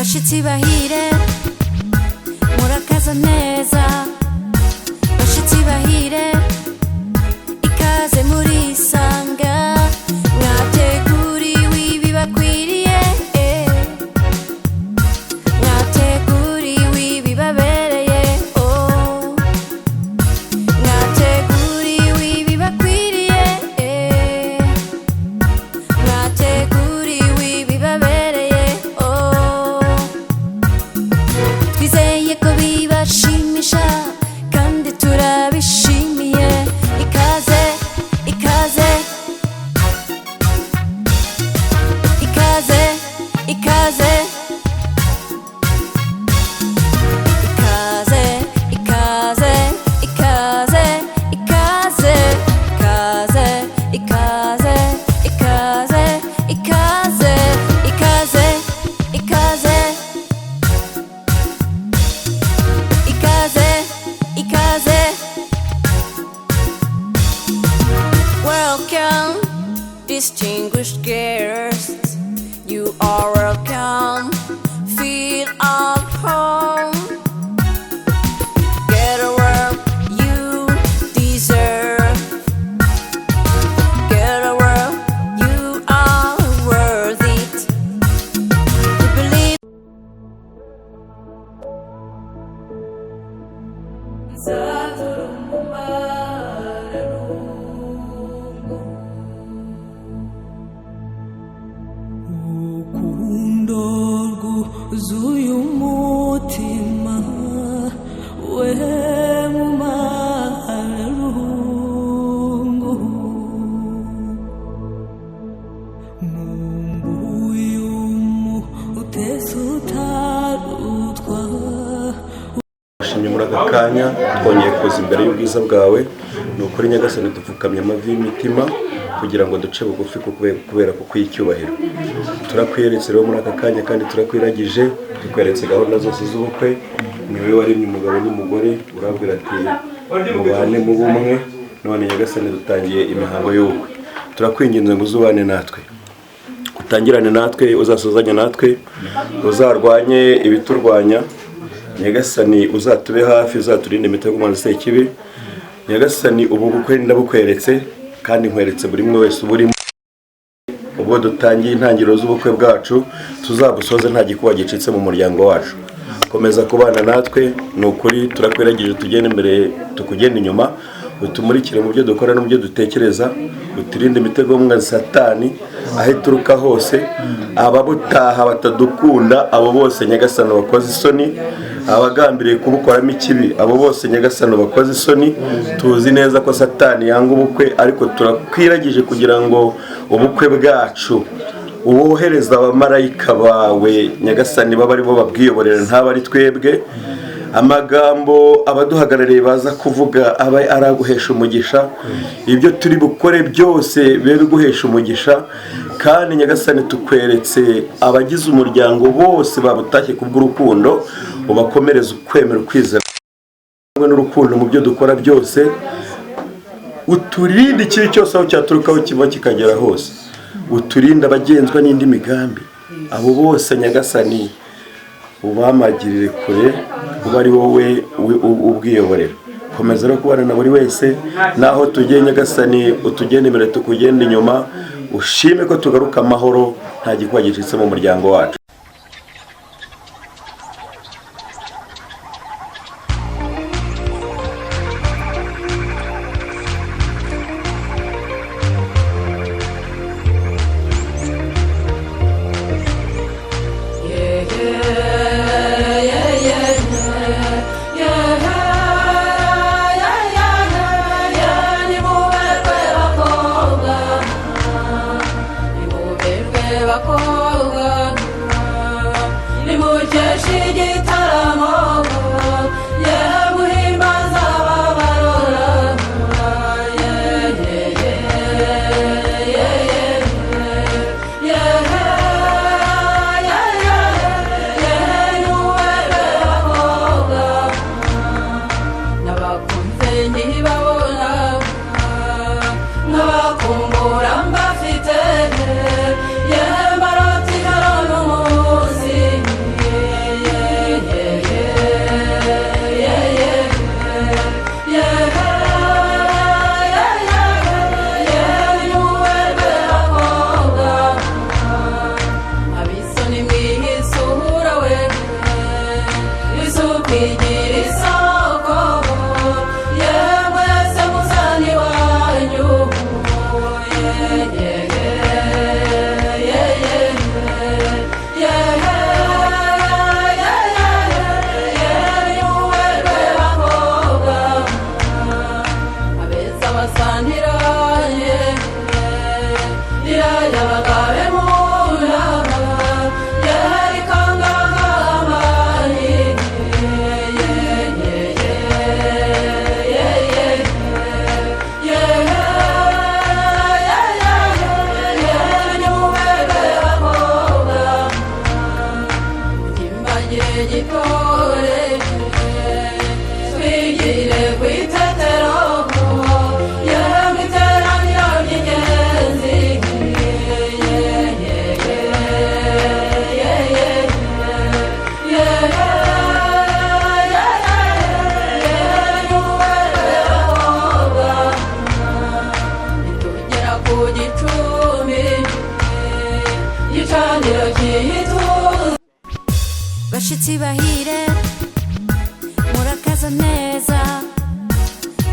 bashitsi bahire murakaza neza bashitsi bahire ikaze muri sanga mwateguriwe ibibakwiriye mwateguriwe ibibabereye mwateguriwe ibibakwiriye mwateguriwe ibibabereye twizeye ko bibashimisha kandi turabishimiye ikaze ikaze ikaze ikaze ikaze ikaze ikaze ikaze ikaze ikaze ikaze ikaze ikaze ikaze ikaze welcome distinguished guests, you are welcome, feel at home, get a world you deserve, get a world you are worth it, we believe zuyu mutima we mumarungu mumbuyumu utesutarutwa Shimye muri aka kanya twongeye kuza imbere y'ubwiza bwawe ni ukuri Nyagasani dupfukamye amavi y'imitima kugira ngo duce bugufi kubera kukw'icyubahiro turakwiyeretse rero muri aka kanya kandi turakwiragije tukweretse gahunda zose z'ubukwe niwe waremye umugabo n'umugore urabwira ati mubane mu bumwe none Nyagasani dutangiye imihango y'ubukwe turakwinginze ngo uzubane natwe utangirane natwe uzasozanye natwe uzarwanye ibiturwanya Nyagasani uzatube hafi uzaturinde imitego mu sekibi Nyagasani ubu bukwe ndabukweretse kandi nkweretse buri mwe wese uburimo ubwo dutangiye intangiriro z'ubukwe bwacu tuzabusoze nta gikuba gicitse mu muryango wacu komeza kubana natwe ni ukuri turakwiragije tugende imbere tukugenda inyuma utumurikire mu byo dukora no mu byo dutekereza uturinde imitego mwa satani aho ituruka hose ababutaha batadukunda abo bose Nyagasani bakoze isoni abagambiriye kubukoramo ikibi abo bose Nyagasani bakoze isoni tuzi neza ko satani yanga ubukwe ariko turakwiragije kugira ngo ubukwe bwacu uwohereza abamarayika bawe Nyagasani baba ari bo babwiyoborera ntaba ari twebwe amagambo abaduhagarariye baza kuvuga aba araguhesha umugisha ibyo turi bukore byose bere guhesha umugisha kandi Nyagasani tukweretse abagize umuryango bose babutashye kubw'urukundo ubakomereza ukwemera ukwizera n'urukundo mu byo dukora byose uturinde ikibi cyose aho cyaturukaho kiva kikagera hose uturinde abagenzwa n'indi migambi abo bose Nyagasani ubamagirire kure uba ari wowe ubwiyoborera komeza no kubana na buri wese naho tugiye Nyagasani utugende imbere tukugende inyuma ushime ko tugaruka amahoro nta gikuba gicitse mu muryango wacu Bashitsi bahire murakaza neza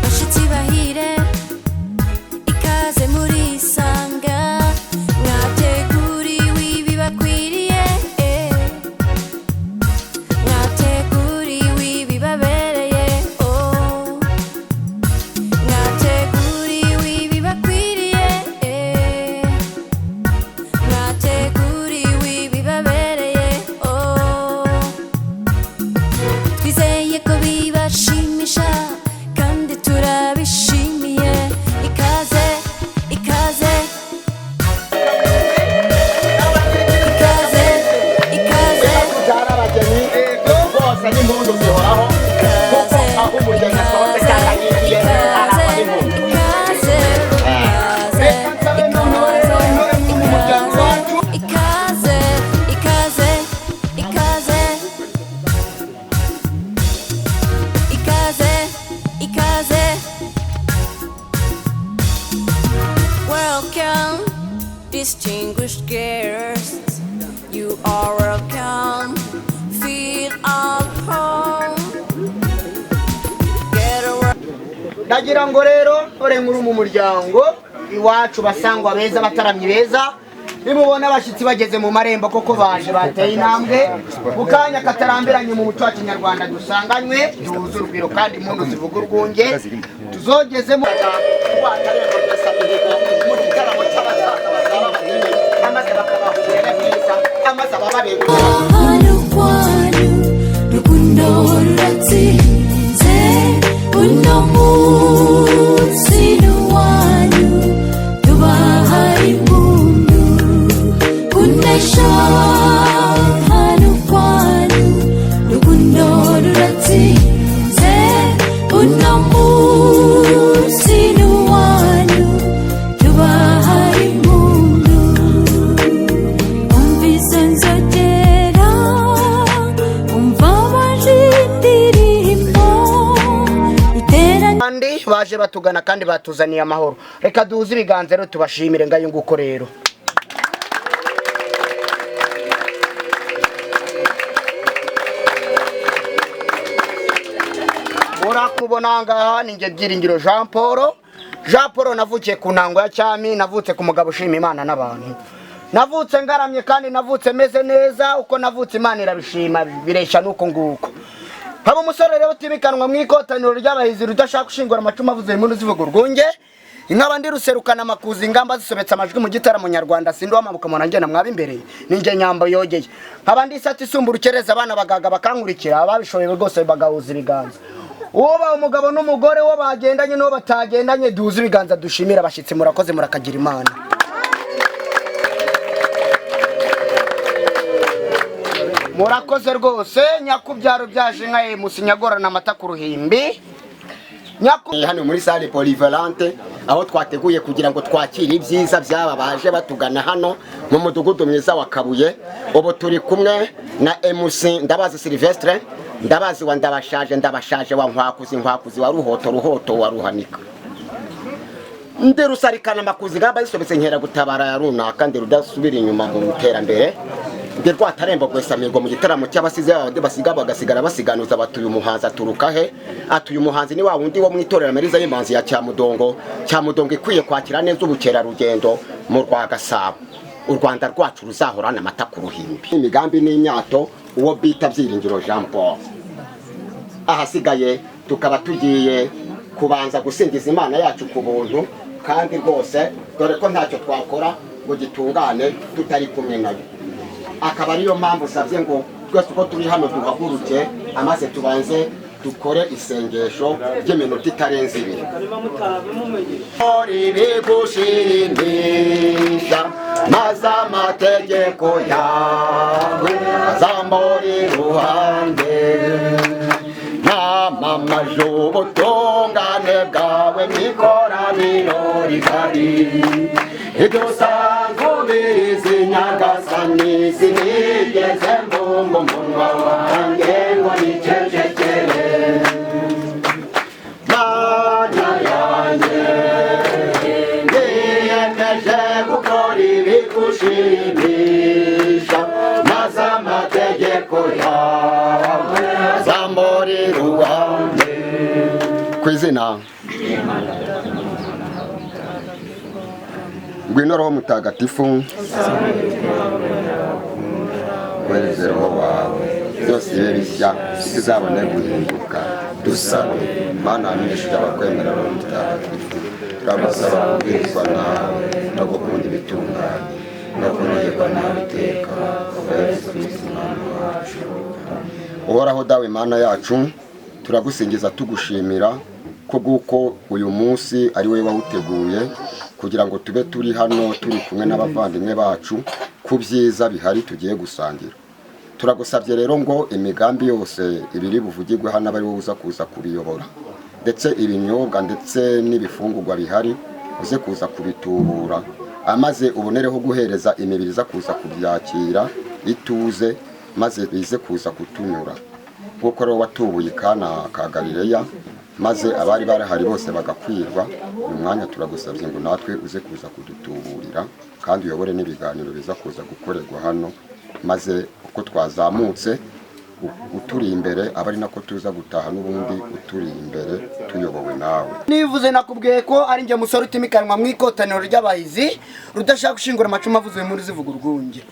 bashitsi bahire ikaze muri sanga mwateguriwe ibibakwiriye mwateguriwe ibibabereye mwateguriwe ibibakwiriye mwateguriwe ibibabereye twizeye ko bibashimisha kandi turabishimiye ikaze ikaze ikaze ikaze abageni bose n'impundu zihoraho kuko aho umugeni asohotse cyangwa yinjiye arangwa n'impundu ikaze ikaze ikaze ikaze ikaze welcome distinguished guests you are welcome feel at home get around. ndagira ngo rero ore muri mu muryango iwacu basangwa beza bataramye beza nimubona abashyitsi bageze mu marembo koko baje bateye intambwe bukanya katarambiranye mu muco wa kinyarwanda dusanganywe duhuza urugwiro kandi impundu zivuga urwunge tuzogezemo rwatarembo ryasabiriza mu gitaramo cy'abasaza bazaba bageni amaze bakabahurira neza amaze ababareba Hano kwanyu rukundo ruratsinze uno munsi n'uwanyu tubahaye impundu kunesha hano kwanyu rukundo ruratsinze uno munsi n'uwanyu tubahaye impundu umvise nzogera umva amajindirimbo iteranye kandi baje batugana kandi batuzaniye amahoro reka duhuze ibiganza rero tubashimire ngayo nguko rero murakubona ngaha ninjye Byiringiro Jean Paul navukiye ku ntango ya cyami navutse ku mugabo ushima Imana n'abantu navutse ngaramye kandi navutse meze neza uko navutse Imana irabishima biresha nuko nguko haba umusore rero utibikanwa mu ikotaniro ry'abahizi rudashaka gushingura amacumu avuze impundu zivuga urwunge inkaba ndi ruserukana amakuzi ingamba zisobetse amajwi mu gitaramo nyarwanda sindi wamabuka mu nanjye namwaba imbere ninjye nyambo yogeye nkaba ndi isati isumba urukereza abana bagaga bakankurikira ababishoboye rwose bagahuza ibiganza uwo ba umugabo n'umugore wo bagendanye n'uwo batagendanye duhuza ibiganza dushimira abashyitsi murakoze murakagira Imana murakoze rwose nyakubyaro byaje nka emusi nyagorana amata ku ruhimbi hano muri salle polyvalente aho twateguye kugira ngo twakire ibyiza byaba baje batugana hano mu mudugudu mwiza wa Kabuye ubu turi kumwe na emusi Ndabazi Sylvestre Ndabazi wa ndabashaje wa nkwakuzi wa ruhoto wa ruhanika ndi rusarikana amakuzi ngamba zisobetse nkera gutabara ya runaka ndi rudasubira inyuma mu iterambere ndi rwatarembo gwesa migo mu gitaramo cy'abasize abandi basiga bagasigara basiganuza batuye umuhanzi aturuka he atuye umuhanzi ni wa wundi wo mwitorera Mariza y'Imanzi ya Cyamudongo ikwiye kwakira neza ubukera rugendo mu rwa Gasabo u Rwanda rwacu ruzahorana amata ku ruhimbi imigambi n'imyato uwo bita Byiringiro Jean Paul ahasigaye tukaba tugiye kubanza gusingiza Imana yacu ku buntu, kandi rwose dore ko ntacyo twakora ngo gitungane tutari kumwe nayo. Akaba ariyo mpamvu usabye ngo twese uko turi hano duhaguruke, amaze tubanze dukore isengesho ry'iminota itarenze 2. Ibigushimisha maze amategeko yawe azambora iruhande, namamaje ubutungane bwawe mw'ikoraniro rigari. Ibyo usanzwe ubizi Nyagasani, sinigeze mbumva umunwa wanjye ngo nicecekere. Mana yanjye niyemeje gukora ibigushimisha, maze amategeko yawe azambora iruhande. Ku izina ngwino Roho Mutagatifu, wereze Roho wawe byose bibe bishya, bizabone guhinduka. Dusabe Mana yamenyesheje abakwemera Roho Mutagatifu, turabasaba kubwirizwa nawe no gukunda ibitunganye no kunogerwa nawe iteka, Yesu Kristo Umwami wacu. Uhoraho dawe Mana yacu, turagusingiza tugushimira kubw'uko uyu munsi ari wowe wawuteguye kugira ngo tube turi hano turi kumwe n'abavandimwe bacu ku byiza bihari tugiye gusangira. Turagusabye rero ngo imigambi yose ibiri buvugirwe hano abari wowe uza kuza kubiyobora, ndetse ibinyobwa ndetse n'ibifungurwa bihari uze kuza kubitubura, amaze ubonereho guhereza imibiri iza kuza kubyakira ituze, maze bize kuza kutunyura kuko rero watubuye Kana ka Galileya, maze abari barahari bose bagakwirwa. Uyu mwanya turagusabye ngo natwe uze kuza kudutuburira, kandi uyobore n'ibiganiro biza kuza gukorerwa hano, maze uko twazamutse uturi imbere abari nako tuza gutaha n'ubundi uturi imbere tuyobowe nawe. Nivuze nakubwiye ko ari nje musore utimikanwa mw'ikotaniro ry'abahizi rudashaka gushingura amacumu avuze muri zivuga urwunge,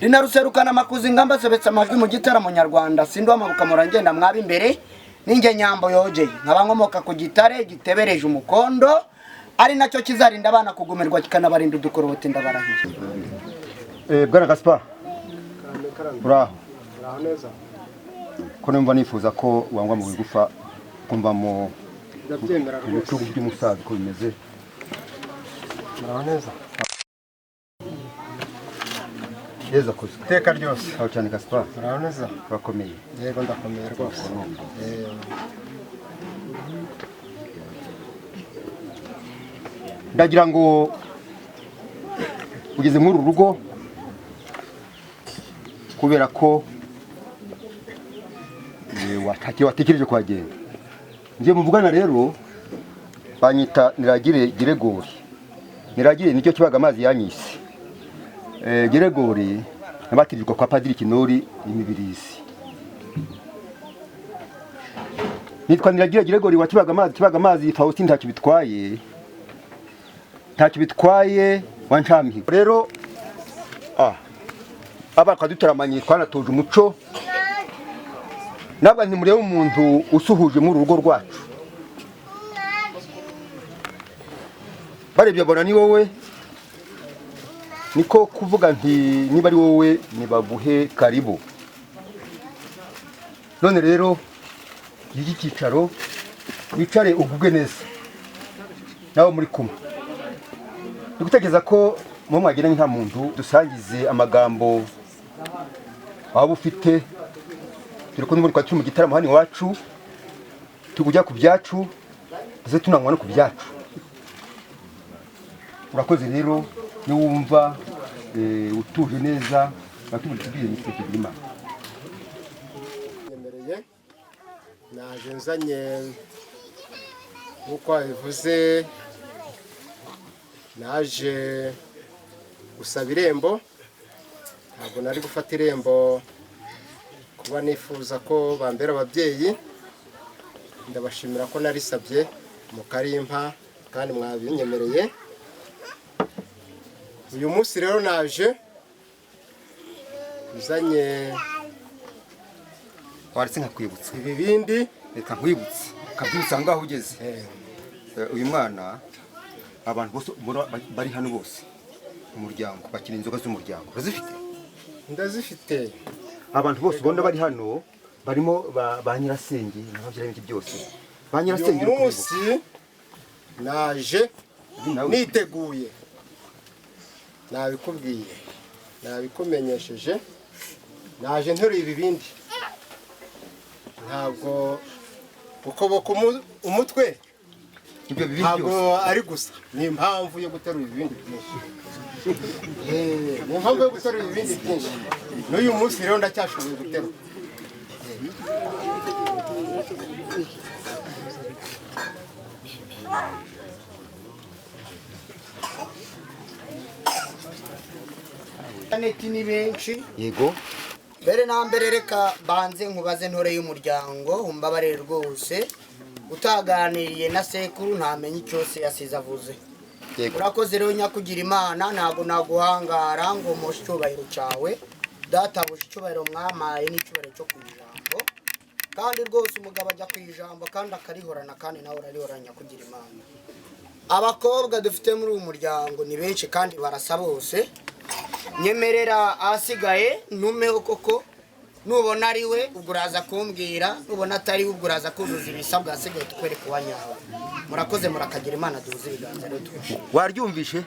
rinaruserukana makuzi ingamba sobetse amajwi mu gitaramo nyarwanda. Sindi wamabuka murangenda mwaba imbere, ninjye Nyambo yogeye nkaba nkomoka ku Gitare gitebereje umukondo, ari nacyo kizarinda abana kugumirwa kikanabarinda udukorobote. Ndabarahiye. Bwana Gaspar, uraho neza? Ko numva nifuza ko wangwa mu bigufa kumva mu bitugu by'umusaza ko bimeze. Uraho neza? Yeza koze. Teka ryose. Aho cyane Gaspar. Uraho neza? Bakomeye. Yego ndakomeye rwose. Ndagira ngo ugeze muri urugo kubera ko watekereje kuhagenda. Ngiye muvugana rero banyita Niragire Giregori. Niragire nicyo kibaga amazi yanyise. Giregori nabatirijwe kwa Padiri Kinori imibirizi. Nitwa Niragire Giregori wakibaga amazi Faustin ntacyo bitwaye wancamye. Rero abakadutaramanye twanatoje umuco, nabwo ntimurebe umuntu usuhuje muri urugo rwacu. Barebye bona ni wowe, niko kuvuga nti niba ari wowe nibaguhe karibu. None rero iki cyicaro wicare uguge neza nawe muri kumwe. Ndigutekereza ko mu mwagiranye nta muntu dusangize amagambo waba ufite. Turi ko muri kwa mu gitaramo hano iwacu, tugujya ku byacu ndetse tunanywa no ku byacu. Urakoze rero ni wumva utuje neza batubwiye ni Imana. Nyemereye naje nzanye nkuko bivuze, naje gusaba irembo. Ntabwo nari gufata irembo kuba nifuza ko bambera ababyeyi. Ndabashimira ko narisabye mukarimpa kandi mwabinyemereye. Uyu munsi rero naje uzanye Waretse nkakwibutsa ibibindi. Reka nkwibutse kabyutsa ngaho ugeze. uyu mwana abantu bose bari hano bose umuryango bakina inzoga z'umuryango bazifite ndazifite. abantu bose ubona bari hano barimo ba nyirasenge n'ababyara ibindi byose ba nyirasenge uyu munsi naje niteguye, nabikubwiye, nabikumenyesheje, naje nteruye ibibindi, ntabwo ukoboko umutwe ibyo bibindi ntabwo byose ari gusa, ni impamvu yo guterura ibibindi byinshi. Ni impamvu yo guterura ibibindi byinshi. N'uyu munsi rero ndacyashoboye guterura. Aneti ni benshi. yego Mbere na mbere reka banze nkubaze ntore y'umuryango umbabarire rwose utaganiriye na sekuru ntamenye cyose yasize avuze. yego Urakoze rero nyakugira Imana ntago naguhangara ngo mushe icyubahiro cyawe databuje icyubahiro mwamaye n'icyubahiro cyo kwijambo kandi rwose umugabo ajya kwijambo kandi akarihorana kandi nawe urarihoranya kugira Imana. Abakobwa dufite muri uyu muryango ni benshi kandi barasa bose. Nyemerera asigaye ntumeho koko nubona ari we ubwo uraza kumbwira nubona atari we ubwo uraza kuzuza ibisabwa asigaye tukwereka uwanyawe. Murakoze murakagira Imana duhuze ibiganza rero twese. waryumvishe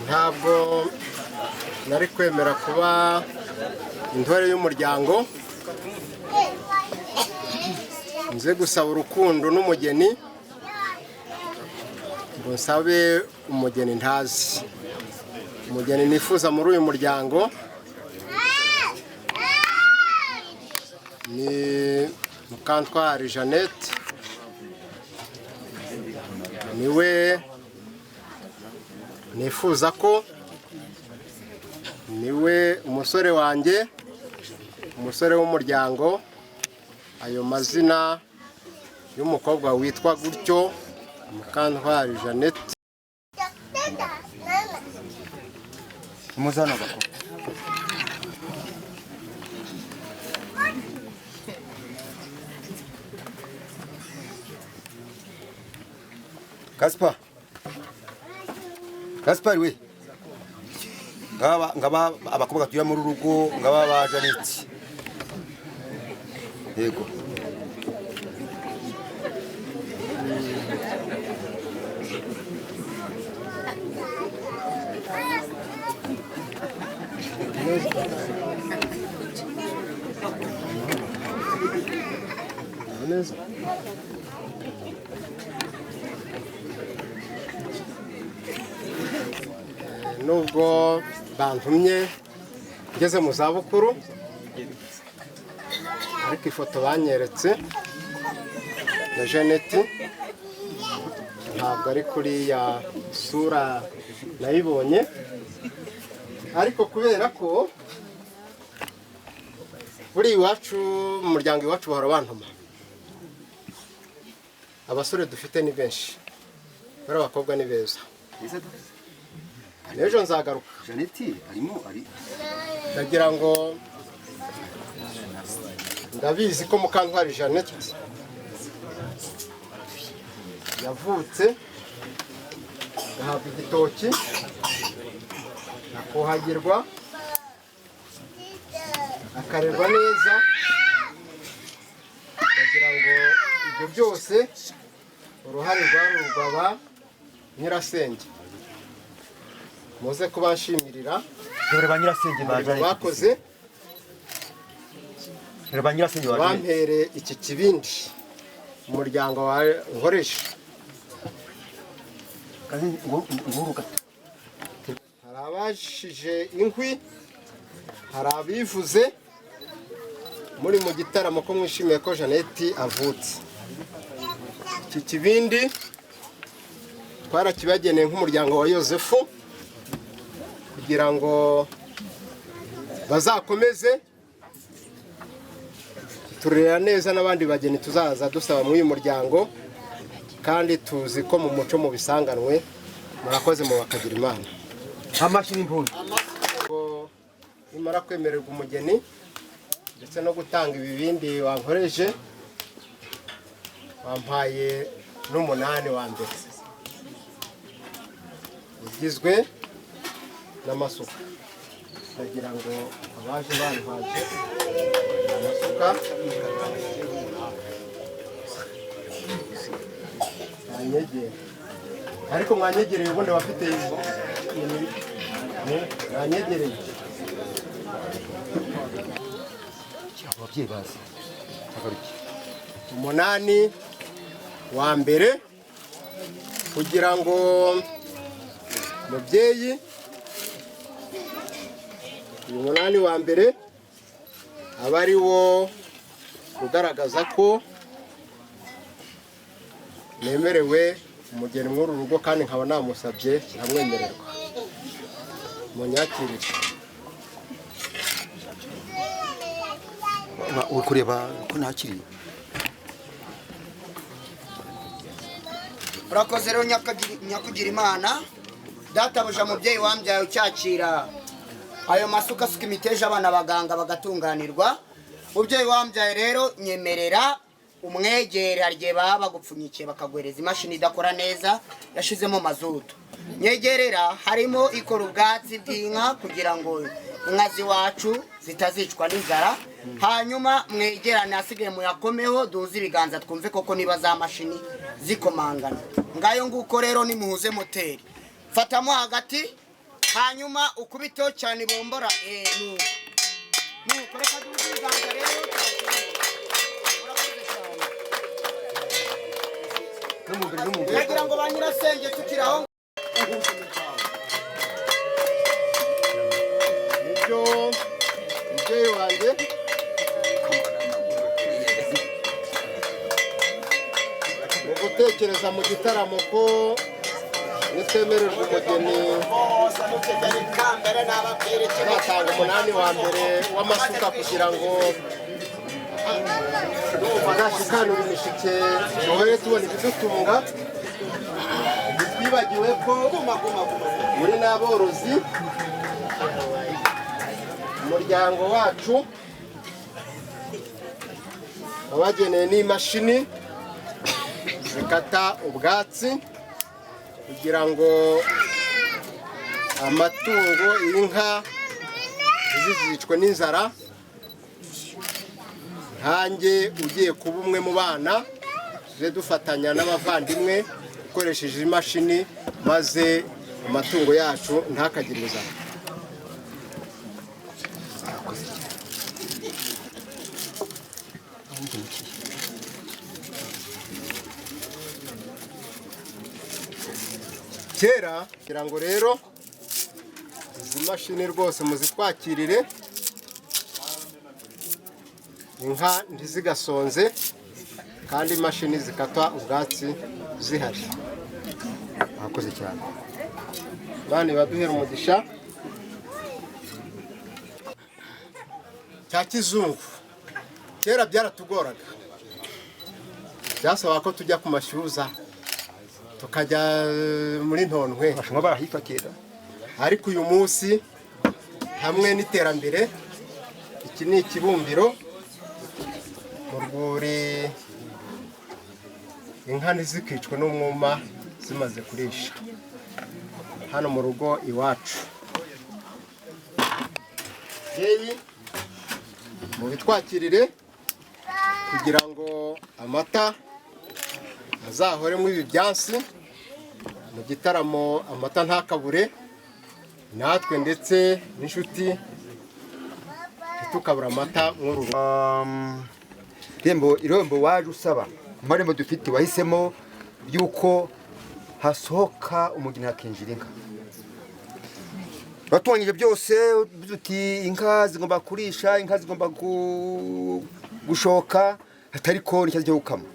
Ntabwo nari kwemera kuba intore y'umuryango, nze gusaba urukundo n'umugeni, ngo nsabe umugeni ntazi. Umugeni nifuza muri uyu muryango ni Mukantwari Jeannette, niwe nifuza ko niwe umusore wanjye, umusore w'umuryango. Ayo mazina y'umukobwa witwa gutyo Mukantwari Jeannette. muzana bako Gaspar we ngaba abakobwa tuya muri rugo ngaba ba Jeannette yego neza. Nubwo bantumye ngeze mu zabukuru, ariko ifoto banyeretse ya Jeannette ntabwo ari kuriya sura nayibonye, ariko kubera ko buri iwacu mu muryango iwacu bahora bantuma. Abasore dufite ni benshi, bari abakobwa ni beza. N'ejo nzagaruka. Jeannette arimo ari Ndagira ngo ndabizi ko Mukantwari Jeannette yavutse agahabwa igitoki akuhagirwa akarerwa neza. Ndagira ngo ibyo byose uruhare rwarurwaba nyirasenge, muze kubashimirira dore ba nyirasenge ba Jeannette bakoze, dore ba nyirasenge ba Jeannette bampere iki kibindi umuryango wa nkoresha. kazi nguruka Hari abashije inkwi, hari abivuze muri mu gitaramo ko mwishimiye ko Jeannette avutse. Iki kibindi twarakibageneye nk'umuryango wa Yosefu kugira ngo bazakomeze turera neza n'abandi bageni tuzaza dusaba muri uyu muryango, kandi tuzi ko mu muco mu bisanganwe. Murakoze mu bakagira Imana. amashini impundu Nimara kwemererwa umugeni ndetse no gutanga ibibindi wankoreje, wampaye n'umunani wa mbere ugizwe n'amasuka. Ndagira ngo abaje banhaje amasuka mwanyegere, ariko mwanyegereye ubundi bafite mwanyegereye ababyeyi bazi agaruki umunani wa mbere kugira ngo mubyeyi uyu munani wa mbere aba ari wo ugaragaza ko nemerewe umugeni mw'uru rugo kandi nkaba namusabye nkamwemererwa. Munyakirire. uri kureba ko nakiriye. urakoze rero nyakugira imana databuja mubyeyi wambyaye ucyakira ayo masuka asuka imiteja abana baganga bagatunganirwa. Mubyeyi wambyaye rero nyemerera umwegere harye baba bagupfunyikiye bakagwereza imashini idakora neza yashizemo mazutu. Nyegerera harimo ikora ubwatsi bw'inka kugira ngo inka ziwacu zitazicwa n'inzara. Hanyuma mwegerane asigaye muyakomeho duze ibiganza twumve koko niba za mashini zikomangana. Ngayo nguko rero nimuhuze moteri fatamo hagati hanyuma ukubiteho cyane bombora nuko reka duze ibiganza rero kugira ngo ba nyirasenge tukiraho nibyo mubyeyi wanjye mu gutekereza mu gitaramo ko nitwemererwa umugeni batanga umunani wa mbere w'amasuka kugira ngo bazashikanure imishike duhere tubona ibidutunga. Twibagiwe ko muri n'aborozi umuryango wacu wabageneye n'imashini zikata ubwatsi kugira ngo amatungo inka zizicwe n'inzara. Nkanjye ugiye kuba umwe mu bana tuje dufatanya n'abavandimwe ukoresheje imashini maze amatungo yacu ntakagire inzara. Kera kugira ngo rero izi mashini rwose muzitwakirire inka ntizigasonze kandi imashini zikata ubwatsi zihari. Murakoze cyane. Bane baduhera umugisha. Cya kizungu kera byaratugoraga, byasaba ko tujya ku mashyuza tukajya muri ntontwe bashobora barahifatira, ariko uyu munsi hamwe n'iterambere iki ni ikibumbiro mu rwuri inka ntizikicwe n'umwuma zimaze kurisha hano mu rugo iwacu. Yeyi mubitwakirire kugira ngo amata azahoremo ibi byansi mu gitaramo, amata ntakabure, natwe ndetse n'inshuti tukabura amata nk'uru. irembo waje usaba mu marembo dufite wahisemo yuko hasohoka umugeni hakinjira inka. Batwanyije byose uti inka zigomba kurisha, inka zigomba gushoka, hatari ko n'ikibazo cyo gukama.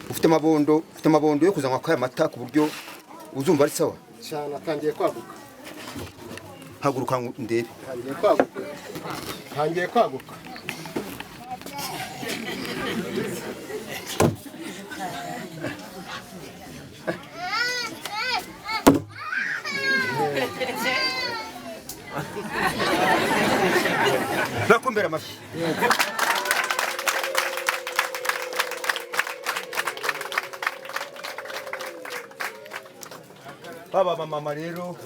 Ufite amabondo yo kuzanywa kwa mata ku buryo uzumva ari sawa cyane. Atangiye kwaguka, haguruka ndebe. Tangiye kwaguka. Nakumbera amashyi. baba mama rero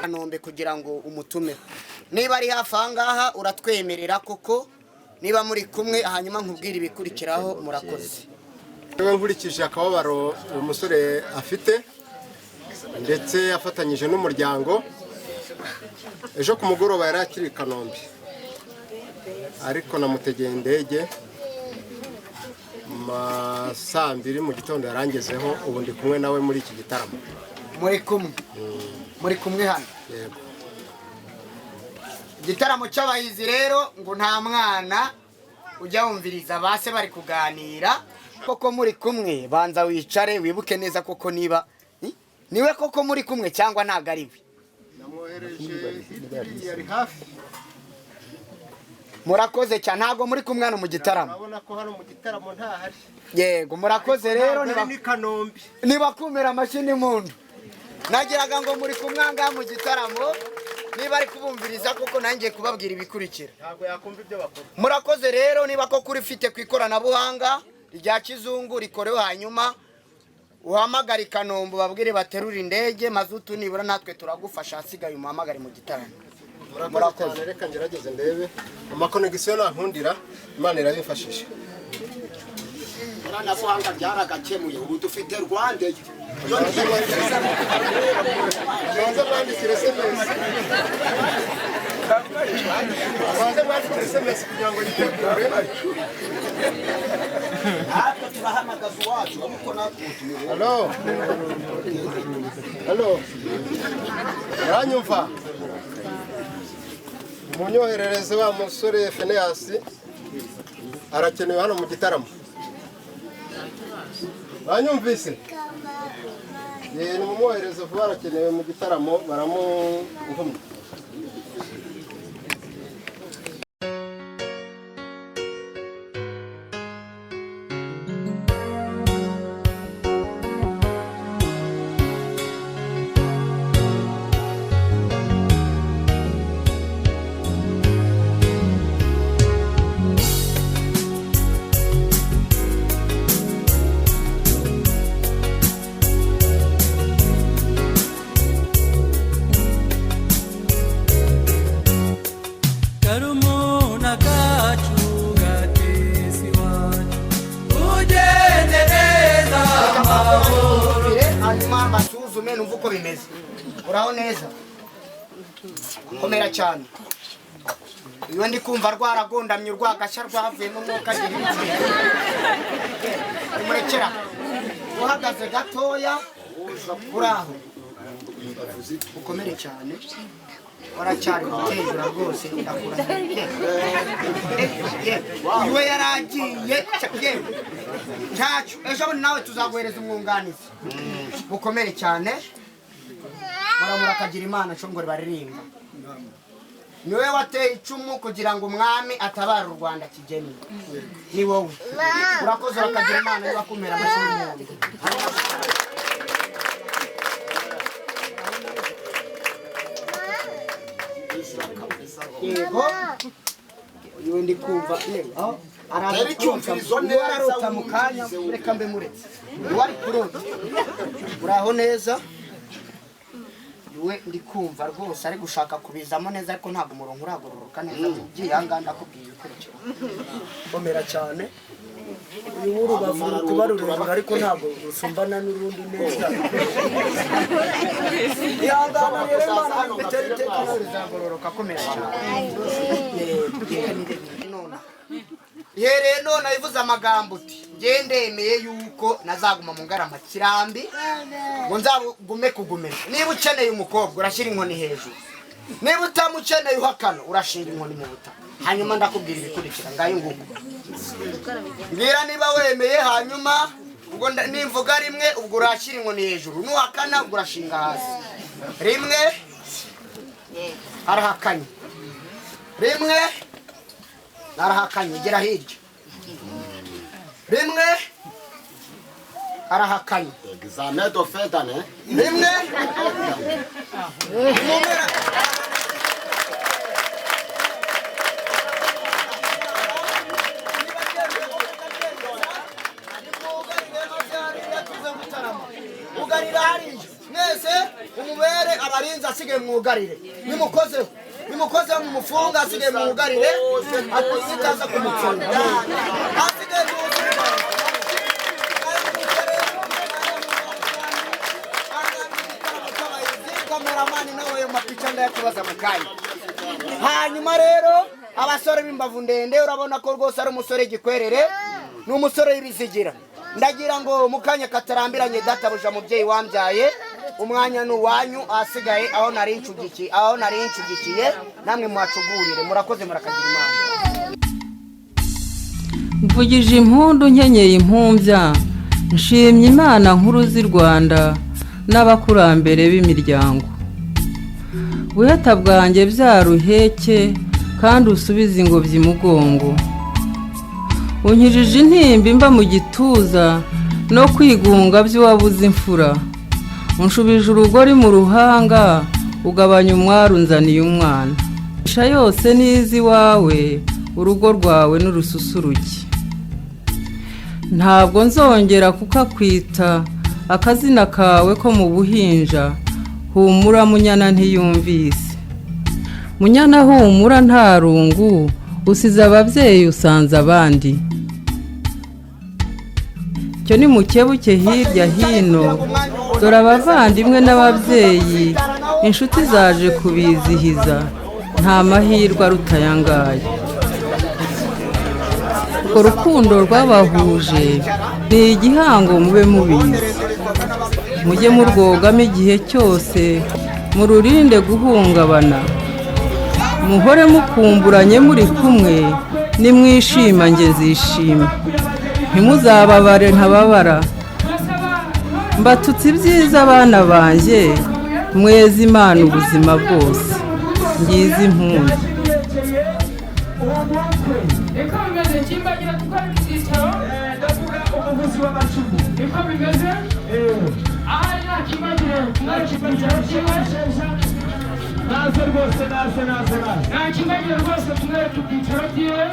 Kanombe kugira ngo umutume niba ari hafi ahangaha uratwemerera koko niba muri kumwe hanyuma nkubwira ibikurikiraho murakoze. Nkurikije akababaro uyu musore afite ndetse afatanyije n'umuryango, ejo ku mugoroba yari akiri i Kanombe ariko namutegeye indege saa 2 mu gitondo yarangezeho, ubu ndi kumwe nawe muri iki gitaramo. Muri kumwe hano. Yego. Igitaramo cy'abahizi rero ngo nta mwana ujya wumviriza base bari kuganira koko muri kumwe, banza wicare wibuke neza koko niba niwe koko muri kumwe cyangwa ntago ari we. Namwohereje yari hafi. Murakoze cyane, ntago muri kumwe hano mu gitaramo. Urabona ko hano mu gitaramo ntahari. Yego murakoze rero ni Kanombe. Niba kumera amashini mundu nagiraga ngo muri kumwanga mu gitaramo, niba ari kubumviriza koko nangiye kubabwira ibikurikira. Ntabwo yakumva ibyo bakora. Murakoze rero niba koko urifite ku ikoranabuhanga rya kizungu rikoreho, hanyuma uhamagara i Kanombe babwire baterura indege mazutu, nibura natwe turagufasha hasigaye umuhamagare mu gitaramo. Murakoze. Reka ngerageze ndebe amakonegisiyo nankundira, Imana irabifashisha. Ikoranabuhanga ryaragakemuye, ubu dufite Rwanda. Banza mwandikire SMS. Banza mwandikire SMS kugira ngo yitegure. Turahamagaza uwacu kuko natwe. Hello. Hello. Uranyumva? Munyoherereze wa musore Phineas arakenewe hano mu gitaramo. Banyumvise? Ni mumwohereze vuba, arakenewe mu gitaramo, baramuhumye. Hanyuma basuzume numva uko bimeze. Uraho neza? Komera cyane. Iyo ndi kumva rwaragondamye urwagashya rwavuye n'umwuka girinzi. Murekera. Uhagaze gatoya uraho. Ukomere cyane. Waracyari gutezura rwose ndakura. Iwe yaragiye cyacu. Ejo nawe tuzaguhereza umwunganizi. Ukomere cyane. Muramurakagira Imana congore baririmba. Niwe wateye icumu kugira ngo umwami atabara u Rwanda kigeni. Ni wowe. Urakoze bakagira Imana niba kumera amashuri y'umuntu. Yego. Iyo ndi kumva yego. Araza icyumvirizo neza arota mu kanya reka mbe muretse. Wari kurota. Uraho neza? We ndi kumva rwose ari gushaka kubizamo neza ariko ntabwo umurongo uragororoka neza. Ugiye hanganda akubwiye ikurikira. Komera cyane. Uyu w'urubavu kuba rurerure ariko ntabwo rusumbana n'urundi neza. Ihangana rero Imana bitera iteka rizagororoka. Komera cyane. Yere none ivuze amagambo uti ngendemeye yuko nazaguma mu Ngarama Kirambi ngo nzagume kugumira. Niba ukeneye umukobwa urashyira inkoni hejuru, niba utamukeneye uhakana urashinga inkoni mu butaka. Hanyuma ndakubwira ibikurikira ngayo nguko. Mbwira niba wemeye, hanyuma ubwo nimvuga rimwe ubwo urashyira inkoni hejuru, nuhakana ubwo urashinga hasi. Rimwe arahakanye, rimwe arahakanye, gera hirya. Rimwe arahakanye. Examen de fin d'année. Rimwe mumera mwugarira hariya mwese umubere abarinzi asigaye mwugarire nimukozeho mumufunga asigaye mwugarire atazitaza kumufunga asigaye kameramani nawe yo mapicha ndayakubaza mukanya. Hanyuma rero abasore b'imbavu ndende urabona ko rwose ari umusore gikwerere n'umusore w'ibizigira. Ndagira ngo mukanya katarambiranye databuja mubyeyi wambyaye umwanya n'uwanyu asigaye aho nari nshugikiye namwe mwacugurire murakoze murakagira Imana. Mvugije impundu nkenyeye impumbya nshimye Imana nkuru z'i Rwanda n'abakurambere b'imiryango. Buheta bwanjye byaruheke kandi usubiza ingobyi mugongo. Unkijije intimba imba mu gituza no kwigunga by'uwabuze imfura. Unshubije urugori mu ruhanga ugabanya umwaru unzaniye umwana. Isha yose nizi wawe urugo rwawe n'urususuruke. Ntabwo nzongera kukakwita akazina kawe ko mu buhinja. Humura munyana ntiyumvise. Munyana humura nta rungu usize ababyeyi usanze abandi. Cyo ni mukebuke hirya hino dore abavandimwe n'ababyeyi inshuti zaje kubizihiza nta mahirwe rutayangaye. Urwo rukundo rwabahuje ni igihango mube mubizi. Mujye murwogamo igihe cyose mururinde guhungabana. Muhore mukumburanye muri kumwe nimwishima nge nzishima. Ntimuzababare ntababara. Mbatutse ibyiza abana banjye mweze Imana ubuzima bwose. Ngize impundu. Naze rwose naze nta kibagira rwose tumwe tubyicaro byiwe